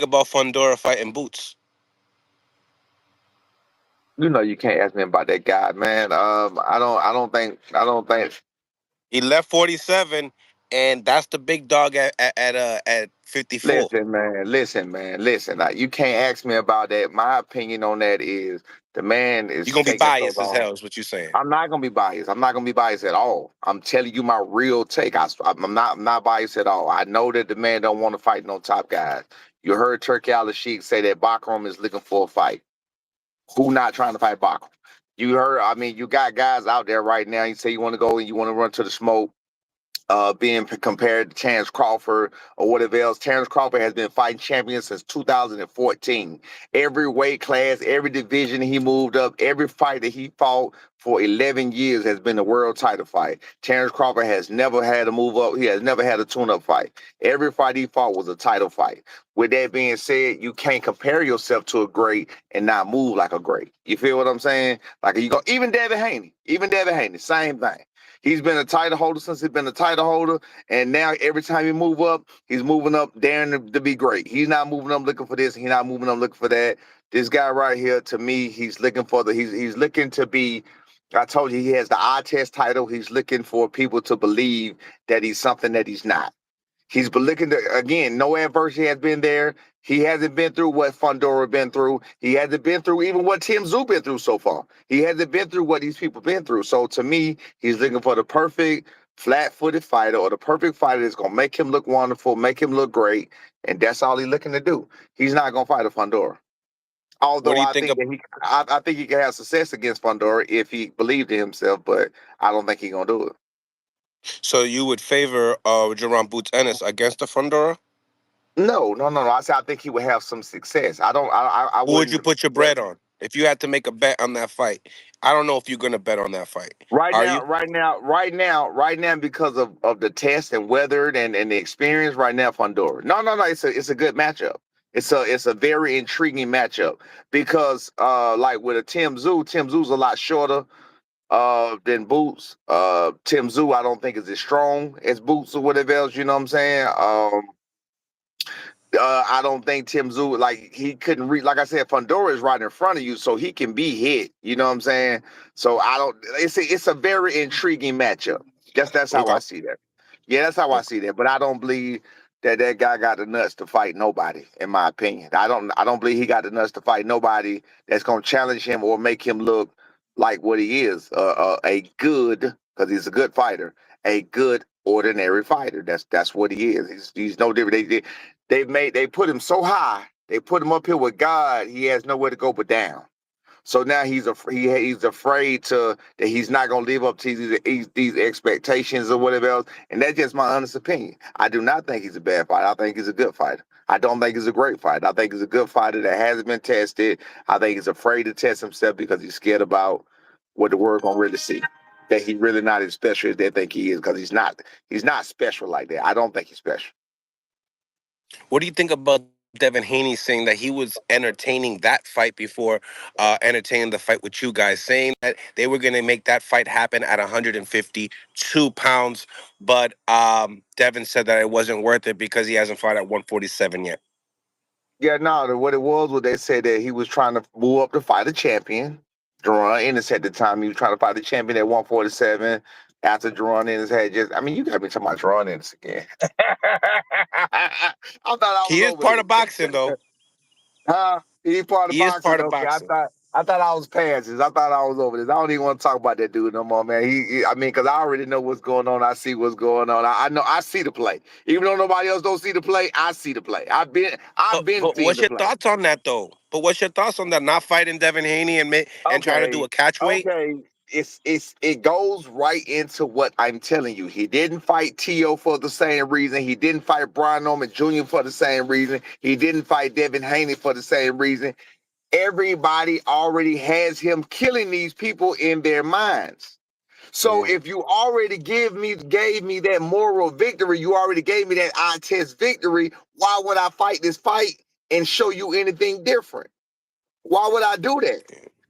think about Fundora fighting Boots? You know you can't ask me about that guy, man. I don't think. He left 47, and that's the big dog at 54. Listen. Like, you can't ask me about that. My opinion on that is the man You're is gonna be taking so biased as long. hell, is what you're saying. I'm not gonna be biased. I'm not gonna be biased at all. I'm telling you my real take. I'm not biased at all. I know that the man don't want to fight no top guys. You heard Turkey Al-Sheikh say that Bakram is looking for a fight. Who not trying to fight Bakram? You heard. I mean, you got guys out there right now. You say you want to go and you want to run to the smoke. Being compared to Terrence Crawford or whatever else. Terrence Crawford has been fighting champions since 2014. Every weight class, every division he moved up, every fight that he fought for 11 years has been a world title fight. Terrence Crawford has never had a move up. He has never had a tune-up fight. Every fight he fought was a title fight. With that being said, you can't compare yourself to a great and not move like a great. You feel what I'm saying? Like you go, even Devin Haney, same thing. He's been a title holder since he's been a title holder, and now every time he move up, he's moving up daring to be great. He's not moving up looking for this. He's not moving up looking for that. This guy right here, to me, he's looking for he's looking to be. I told you he has the eye test title. He's looking for people to believe that he's something that he's not. He's been looking to, again, no adversity has been there. He hasn't been through what Fundora been through. He hasn't been through even what Tszyu been through so far. He hasn't been through what these people been through. So to me, he's looking for the perfect flat-footed fighter or the perfect fighter that's going to make him look wonderful, make him look great, and that's all he's looking to do. He's not going to fight a Fundora. What Although do you I think think of? that I think he can have success against Fundora if he believed in himself, but I don't think he's going to do it. So you would favor Jaron Boots Ennis against the Fundora? No. I said I think he would have some success. I don't. I Who would you wouldn't. put your bread on if you had to make a bet on that fight? I don't know if you're gonna bet on that fight. Right Are now, you? because of the test and weathered and the experience. Right now, Fundora. No. It's a good matchup. It's a very intriguing matchup because like with a Tszyu's a lot shorter than Boots. Tszyu I don't think is as strong as Boots or whatever else. You know what I'm saying? I don't think Tszyu like he couldn't read. Like I said, Fundora is right in front of you, so he can be hit. You know what I'm saying? So I don't. It's a very intriguing matchup. That's how Okay. I see that. Yeah, that's how I Okay. see that. But I don't believe that guy got the nuts to fight nobody. In my opinion, I don't believe he got the nuts to fight nobody that's gonna challenge him or make him look like what he is. A good, because he's a good fighter. A good ordinary fighter. That's what he is. He's no different. They put him so high. They put him up here with God. He has nowhere to go but down. So now he's afraid that he's not gonna live up to these expectations or whatever else. And that's just my honest opinion. I do not think he's a bad fighter. I think he's a good fighter. I don't think he's a great fighter. I think he's a good fighter that hasn't been tested. I think he's afraid to test himself because he's scared about what the world gonna really see. That he's really not as special as they think he is, because he's not. He's not special like that. I don't think he's special. What do you think about Devin Haney saying that he was entertaining that fight before entertaining the fight with you guys, saying that they were going to make that fight happen at 152 pounds, but Devin said that it wasn't worth it because he hasn't fought at 147 yet. Yeah, no, what it was they said that he was trying to move up to fight a champion. Jaron Ennis at the time, he was trying to fight the champion at 147. After Jaron Ennis had just, I mean, you got me talking about Jaron Ennis again. I thought I was He is over part of boxing, this. though. Huh? He part of He is boxing. part of Okay, I boxing. thought I thought I was past this. I thought I was over this. I don't even want to talk about that dude no more, man. I mean, because I already know what's going on. I see what's going on. I know. I see the play. Even though nobody else don't see the play, I see the play. I've been But seeing what's the your play. thoughts on that, though? But what's your thoughts on that? Not fighting Devin Haney and trying to do Okay, a catch weight? okay. It goes right into what I'm telling you. He didn't fight Tszyu for the same reason. He didn't fight Brian Norman Jr. for the same reason. He didn't fight Devin Haney for the same reason. Everybody already has him killing these people in their minds. So Mm. if you already gave me that moral victory, you already gave me that eye test victory. Why would I fight this fight and show you anything different? Why would I do that?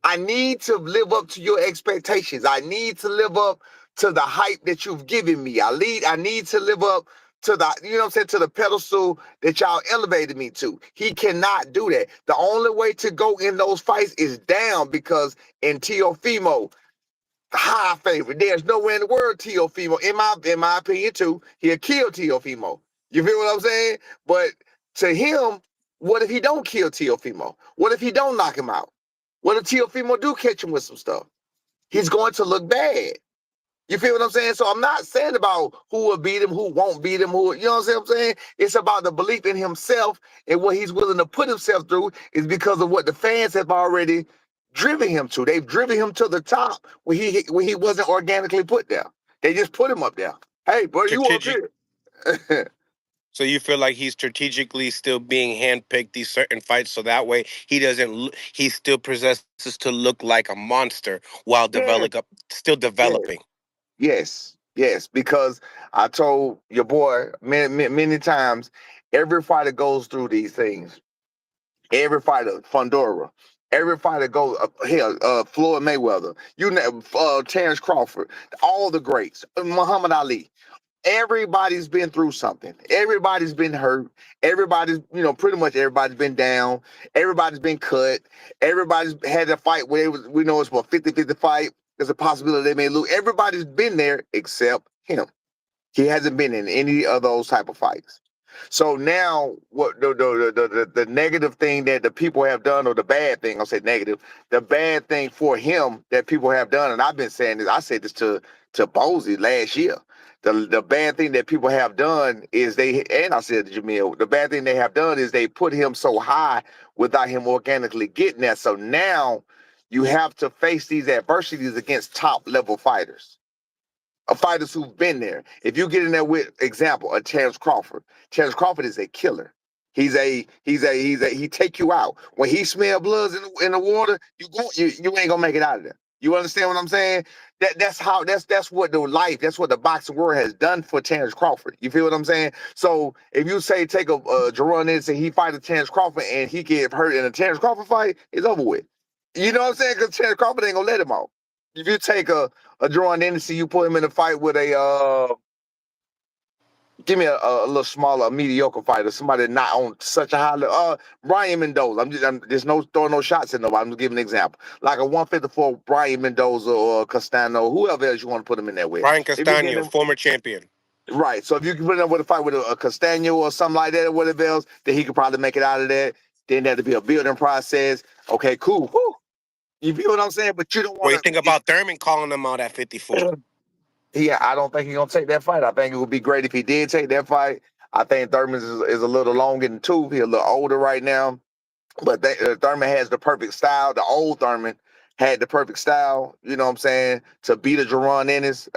I need to live up to your expectations. I need to live up to the hype that you've given me. I need to live up to the, you know what I'm saying, to the pedestal that y'all elevated me to. He cannot do that. The only way to go in those fights is down, because in Teofimo, high favorite. There's nowhere in the world Teofimo, in my opinion too, he'll kill Teofimo. You feel what I'm saying? But to him, what if he don't kill Teofimo? What if he don't knock him out? What if Teofimo do catch him with some stuff? He's going to look bad. You feel what I'm saying? So I'm not saying about who will beat him, who won't beat him, who, you know what I'm saying? It's about the belief in himself, and what he's willing to put himself through is because of what the fans have already driven him to. They've driven him to the top when he wasn't organically put there. They just put him up there. Hey, bro, you up Strategic. here? So you feel like he's strategically still being handpicked these certain fights, so that way he doesn't. He still possesses to look like a monster while Yeah, still yeah. developing. Yes, because I told your boy many times, every fighter goes through these things. Every fighter, Fundora, every fighter goes, Floyd Mayweather, Terrence Crawford, all the greats, Muhammad Ali. Everybody's been through something. Everybody's been hurt. Everybody's, pretty much everybody's been down. Everybody's been cut. Everybody's had a fight where we know it's a 50-50 fight. There's a possibility they may lose. Everybody's been there except him. He hasn't been in any of those type of fights. So now, what the negative thing that the people have done, or the bad thing, I'll say negative, the bad thing for him that people have done, and I've been saying this, I said this to Bozy last year. The bad thing that people have done is and I said to Jamil, the bad thing they have done is they put him so high without him organically getting there. So now you have to face these adversities against top level fighters. Fighters who've been there. If you get in there with, example, a Terrence Crawford. Terrence Crawford is a killer. He take you out. When he smell bloods in the water, you ain't gonna make it out of there. You understand what I'm saying? That's what that's what the boxing world has done for Terrence Crawford. You feel what I'm saying? So if you say take a Jaron Ennis and he fight a Terrence Crawford and he get hurt in a Terrence Crawford fight, it's over with. You know what I'm saying? Because Terrence Crawford ain't gonna let him out. If you take a Jaron Ennis, you put him in a fight with give me a little smaller, mediocre fighter, somebody not on such a high level. Brian Mendoza. I'm just no throwing no shots at nobody. I'm just giving an example. Like a 154 Brian Mendoza or Castano, whoever else you want to put him in there with. Brian If you get Castano, him former champion. right, so if you can put him with a fight with a Castano or something like that, or whatever else, then he could probably make it out of that. Then there to be a building process. Okay, cool. Whew. You feel what I'm saying? But you don't What do want you think about Thurman calling him out at 54? Yeah, I don't think he's gonna take that fight. I think it would be great if he did take that fight. I think Thurman is a little long in the tooth. He's a little older right now, but Thurman has the perfect style. The old Thurman had the perfect style. You know what I'm saying? To beat a Jaron Ennis.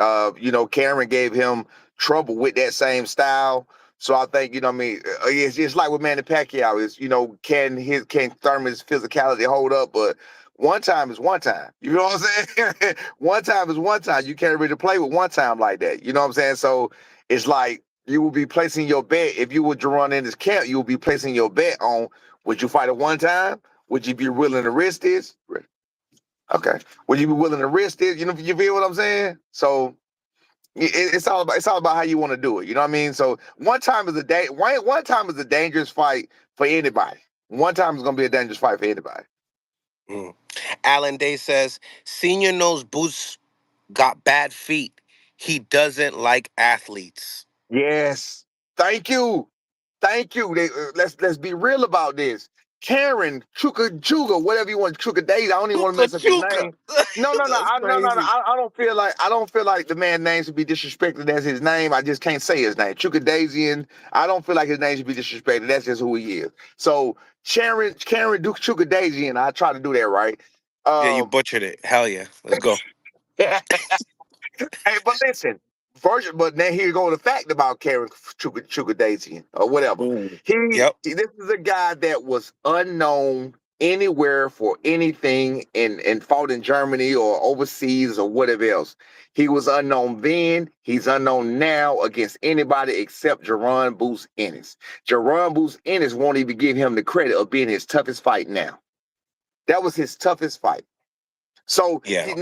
Cameron gave him trouble with that same style. So I think it's like with Manny Pacquiao. Is can Thurman's physicality hold up? But one time is one time. You know what I'm saying? One time is one time. You can't really play with one time like that. You know what I'm saying? So it's like you will be placing your bet. If you were Jaron Ennis camp, you will be placing your bet on, would you fight at one time? Would you be willing to risk this? Okay. Would you be willing to risk this? You feel what I'm saying? So it's all about how you want to do it. You know what I mean? So one time is a dangerous fight for anybody. One time is gonna be a dangerous fight for anybody. Mm. Alan Day says, Senior knows Boots got bad feet. He doesn't like athletes. Yes. Thank you. Thank you. Let's be real about this. Karen, Chuka, whatever you want, Chuka Days. I don't even want to Chuka mess up his Chuka. name. No, no, no, That's no. crazy. I don't feel like the man's name should be disrespected as his name. I just can't say his name. Chuka Daisian. I don't feel like his name should be disrespected. That's just who he is. So Karen Duke Chuka Daisian. I try to do that right. Yeah, you Um, butchered it. Hell yeah. Let's go. Hey, but listen, but now here go the fact about Karen Chukwudasian or whatever. Ooh. Yep. This is a guy that was unknown anywhere for anything and fought in Germany or overseas or whatever else. He was unknown then. He's unknown now against anybody except Jaron Boots Ennis. Jaron Boots Ennis won't even give him the credit of being his toughest fight now. That was his toughest fight. So Yeah.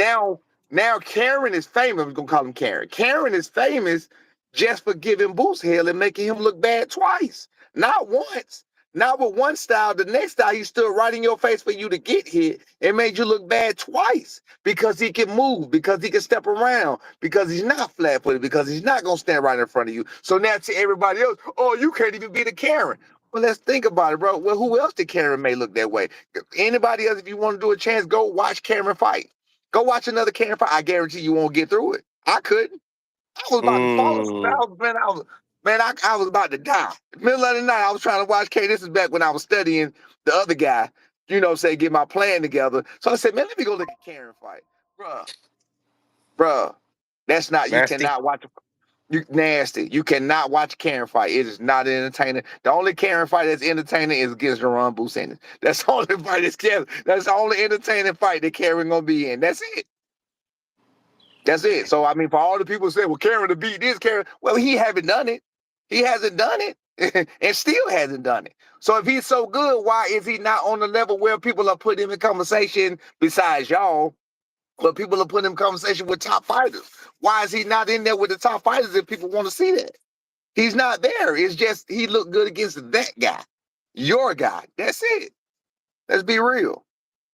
now Karen is famous. We're gonna call him Karen. Karen is famous just for giving Boots hell and making him look bad twice. Not once. Not with one style. The next style, he stood right in your face for you to get hit and made you look bad twice because he can move, because he can step around, because he's not flat-footed, because he's not going to stand right in front of you. So now to everybody else, oh, you can't even beat a Karen. Well, let's think about it, bro. Well, who else did Karen may look that way? Anybody else, if you want to do a chance, go watch Karen fight. Go watch another Karen fight. I guarantee you won't get through it. I couldn't. I was about to fall asleep. Mm. I was about to die. Middle of the night, I was trying to watch K. This is back when I was studying the other guy, say, get my plan together. So I said, man, let me go look at Karen fight. Bruh, that's not, you Nasty. cannot watch, you nasty. You cannot watch a Karen fight. It is not entertaining. The only Karen fight that's entertaining is against Jaron Boots Ennis. That's the only fight that's the only entertaining fight that Karen gonna be in. That's it. That's it. So I mean, for all the people who say, well, Karen to beat this, Karen, well, he haven't done it. He hasn't done it and still hasn't done it. So if he's so good, why is he not on the level where people are putting him in conversation besides y'all? But people are putting him in conversation with top fighters. Why is he not in there with the top fighters if people want to see that? He's not there. It's just he looked good against that guy, your guy. That's it. Let's be real.